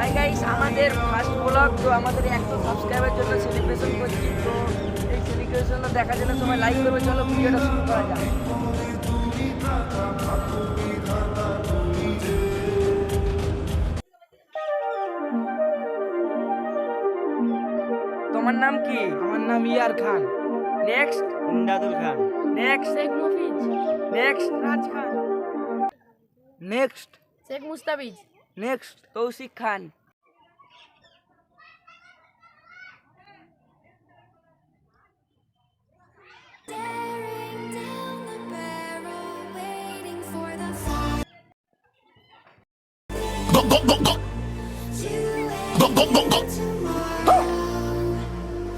Hi guys, আমাদের first blog, তো আমাদের 100 সাবস্ক্রাইবের জন্য সেলিব্রেশন করছি। তো এই সেলিব্রেশন দেখার জন্য সবাই লাইক করবে। চলো ভিডিওটা শুরু করা যাক। তোমার নাম কি? আমার নাম ইয়ার খান। নেক্সট ইমদাদুল খান। নেক্সট শেখ মুফিজ, নেক্সট রাজ খান, নেক্সট শেখ মুস্তাফিজ, নেক্সট তৌসিক খান।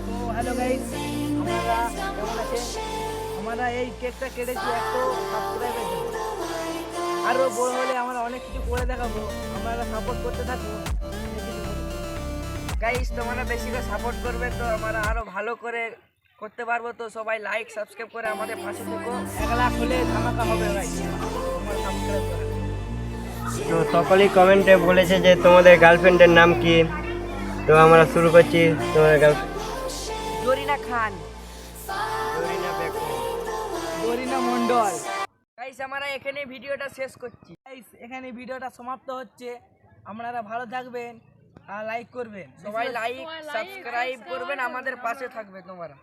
তো হ্যালো গাইস, আপনারা কেমন আছেন? আমরা এই কেকটা কেটেছি 100 সাবস্ক্রাইবের জন্য। আরও বড় হলে আমরা অনেক কিছু করে দেখাবো, আপনারা সাপোর্ট করতে থাকুন। গাইস, তোমরা বেশি করে সাপোর্ট করবে তো আমরা আরো ভালো করে করতে পারবো। তো সবাই লাইক সাবস্ক্রাইব করে আমাদের পাশে থেকো। 1 লাখ হলে ধামাকা হবে ভাই, তোমরা সাবস্ক্রাইব করো। তো সকলেই কমেন্টে বলেছে যে তোমাদের গার্লফ্রেন্ডের নাম কি। তো আমরা শুরু করছি। তোমাদের গার্লফ্রেন্ড জরিনা খান। গরিনা মন্ডল। গাইস, আমরা এখানে ভিডিওটা শেষ করছি। গাইস, এখানে ভিডিওটা সমাপ্ত হচ্ছে। আপনারা ভালো থাকবেন আর লাইক করবেন। সবাই লাইক সবাই like, সাবস্ক্রাইব subscribe করবেন, আমাদের করবেন। পাশে থাকবে তোমরা।